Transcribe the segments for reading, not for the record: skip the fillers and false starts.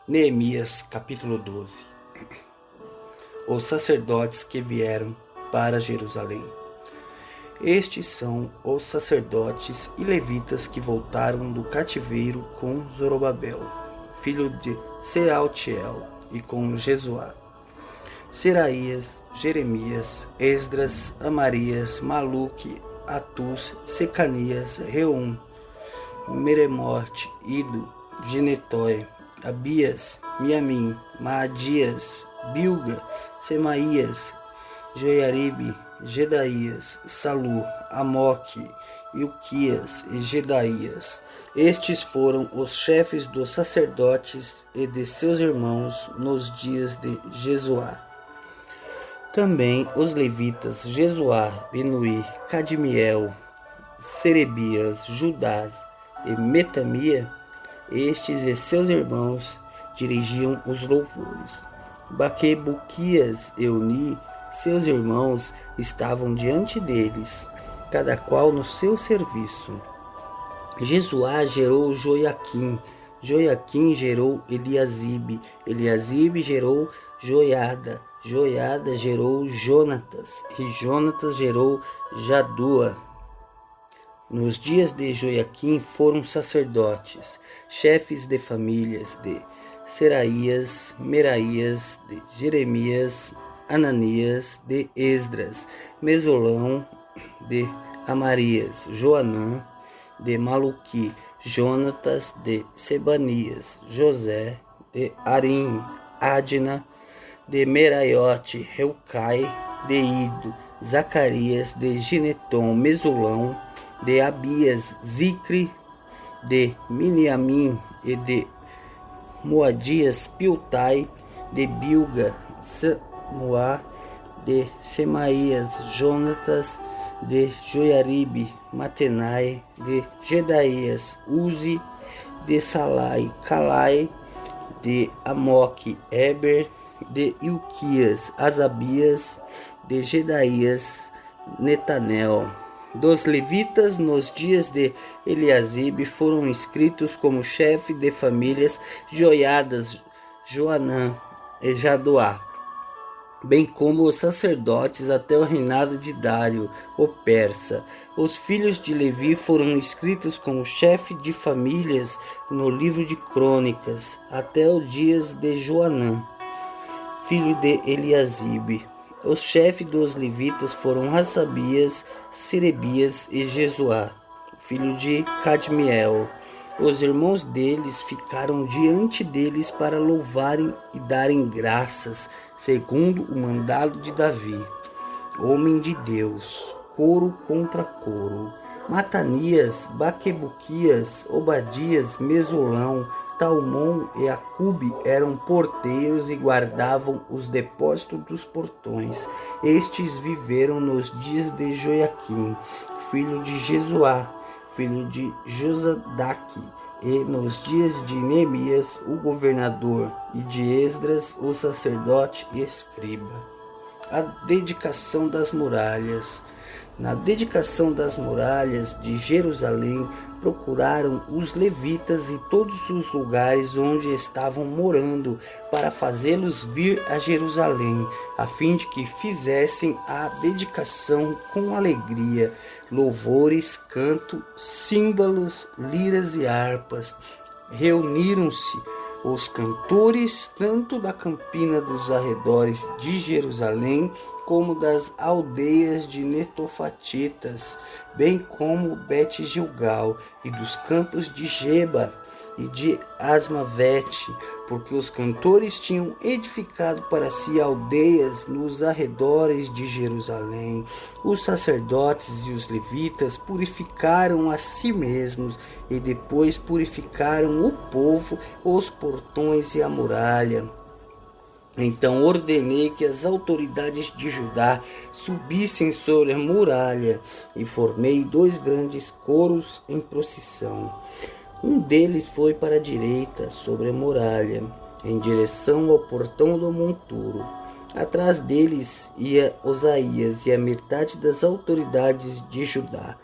Neemias, capítulo 12. Os sacerdotes que vieram para Jerusalém. Estes são os sacerdotes e levitas que voltaram do cativeiro com Zorobabel, filho de Sealtiel, e com Jesuá, Seraías, Jeremias, Esdras, Amarias, Maluque, Atus, Secanias, Reum, Meremote, Ido, Ginetói, Abias, Miamim, Maadias, Bilga, Semaías, Joiaribe, Gedaías, Salu, Amoque, Ilquias e Gedaías. Estes foram os chefes dos sacerdotes e de seus irmãos nos dias de Jesuá. Também os levitas Jesuá, Binuí, Cadmiel, Serebias, Judás e Metamia, estes e seus irmãos dirigiam os louvores. Baquebuquias e Uni, seus irmãos, estavam diante deles, cada qual no seu serviço. Jesuá gerou Joiaquim, Joiaquim gerou Eliasibe, Eliasibe gerou Joiada, Joiada gerou Jonatas, e Jonatas gerou Jadua. Nos dias de Joiaquim foram sacerdotes, chefes de famílias de Seraías, Meraías, de Jeremias, Ananias, de Esdras, Mesolão, de Amarias, Joanã, de Maluqui, Jonatas, de Sebanias, José, de Arim, Adna, de Meraiote, Reucai, de Ido, Zacarias, de Gineton, Mesulão, de Abias, Zicre, de Miniamim e de Moadias, Piltai, de Bilga, Samuá, de Semaías, Jonatas, de Joiaribe, Matenai, de Gedaías, Uzi, de Salai, Calai, de Amoque, Eber, de Ilquias, Asabias, de Gedaías, Netanel. Dos levitas nos dias de Eliasibe foram inscritos como chefe de famílias Joiadas, Joanã e Jadoá, bem como os sacerdotes até o reinado de Dário, o persa. Os filhos de Levi foram inscritos como chefe de famílias no livro de Crônicas, até os dias de Joanã, filho de Eliasibe. Os chefes dos levitas foram Hasabias, Serebias e Jesuá, filho de Cadmiel. Os irmãos deles ficaram diante deles para louvarem e darem graças, segundo o mandado de Davi, homem de Deus, coro contra coro. Matanias, Baquebuquias, Obadias, Mesolão, Talmon e Acube eram porteiros e guardavam os depósitos dos portões. Estes viveram nos dias de Joiaquim, filho de Jesuá, filho de Josadaque, e nos dias de Neemias, o governador, e de Esdras, o sacerdote e escriba. A dedicação das muralhas. Na dedicação das muralhas de Jerusalém, procuraram os levitas em todos os lugares onde estavam morando para fazê-los vir a Jerusalém, a fim de que fizessem a dedicação com alegria, louvores, canto, símbolos, liras e harpas. Reuniram-se os cantores tanto da campina dos arredores de Jerusalém como das aldeias de Netofatitas, bem como Bet-Gilgal e dos campos de Geba e de Asmavete, porque os cantores tinham edificado para si aldeias nos arredores de Jerusalém. Os sacerdotes e os levitas purificaram a si mesmos e depois purificaram o povo, os portões e a muralha. Então ordenei que as autoridades de Judá subissem sobre a muralha e formei 2 grandes coros em procissão. Um deles foi para a direita, sobre a muralha, em direção ao portão do monturo. Atrás deles ia Osaías e a metade das autoridades de Judá.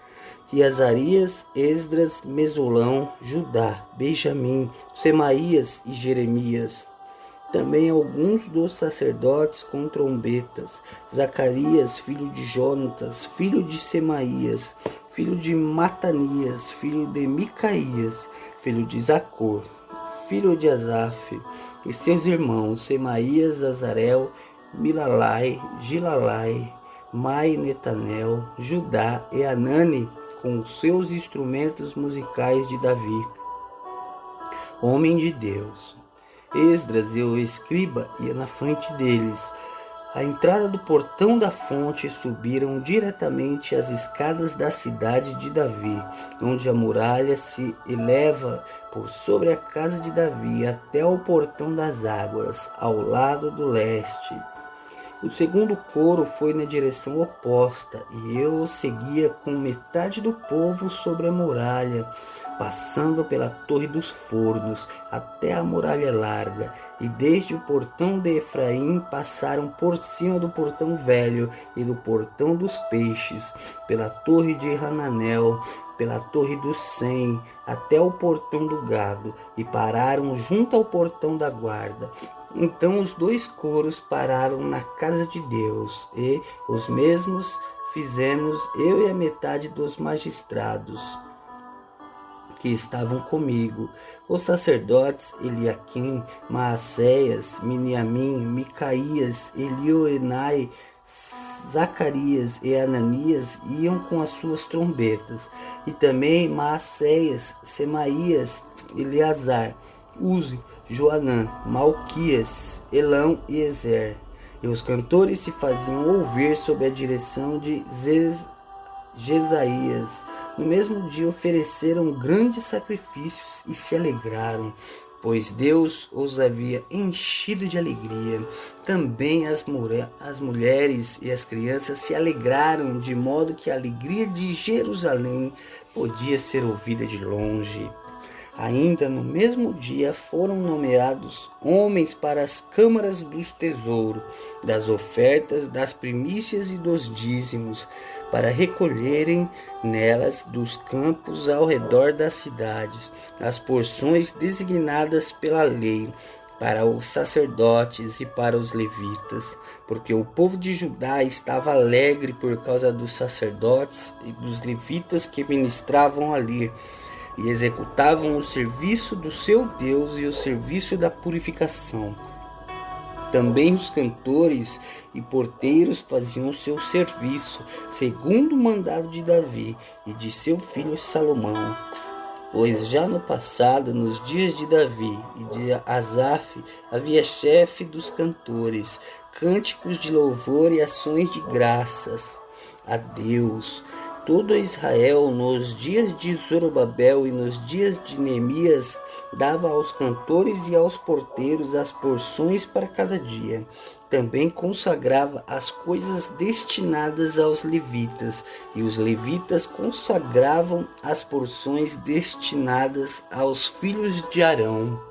e Azarias, Esdras, Mesulão, Judá, Benjamim, Semaías e Jeremias. Também alguns dos sacerdotes com trombetas, Zacarias, filho de Jonatas, filho de Semaías, filho de Matanias, filho de Micaías, filho de Zacor, filho de Asaf, e seus irmãos, Semaías, Azarel, Milalai, Gilalai, Mai, Netanel, Judá e Anani, com seus instrumentos musicais de Davi, homem de Deus. Esdras e o escriba iam na frente deles. À entrada do portão da fonte subiram diretamente as escadas da cidade de Davi, onde a muralha se eleva por sobre a casa de Davi até o portão das águas, ao lado do leste. O segundo coro foi na direção oposta, e eu o seguia com metade do povo sobre a muralha, passando pela Torre dos Fornos até a muralha larga, e desde o portão de Efraim passaram por cima do portão velho e do portão dos peixes, pela Torre de Hananel, pela Torre do Sem, até o portão do gado, e pararam junto ao portão da guarda. Então os dois coros pararam na casa de Deus, e os mesmos fizemos eu e a metade dos magistrados que estavam comigo, os sacerdotes Eliaquim, Maacéias, Miniamim, Micaías, Elioenai, Zacarias e Ananias iam com as suas trombetas, e também Maacéias, Semaías, Eleazar, Uzi, Joanã, Malquias, Elão e Ezer. E os cantores se faziam ouvir sob a direção de Jesaías. No mesmo dia ofereceram grandes sacrifícios e se alegraram, pois Deus os havia enchido de alegria. Também as mulheres e as crianças se alegraram, de modo que a alegria de Jerusalém podia ser ouvida de longe. Ainda no mesmo dia foram nomeados homens para as câmaras dos tesouros, das ofertas, das primícias e dos dízimos, para recolherem nelas dos campos ao redor das cidades as porções designadas pela lei, para os sacerdotes e para os levitas, porque o povo de Judá estava alegre por causa dos sacerdotes e dos levitas que ministravam ali, e executavam o serviço do seu Deus e o serviço da purificação. Também os cantores e porteiros faziam o seu serviço, segundo o mandado de Davi e de seu filho Salomão. Pois já no passado, nos dias de Davi e de Asaf, havia chefe dos cantores, cânticos de louvor e ações de graças a Deus. Todo Israel, nos dias de Zorobabel e nos dias de Neemias, dava aos cantores e aos porteiros as porções para cada dia. Também consagrava as coisas destinadas aos levitas, e os levitas consagravam as porções destinadas aos filhos de Arão.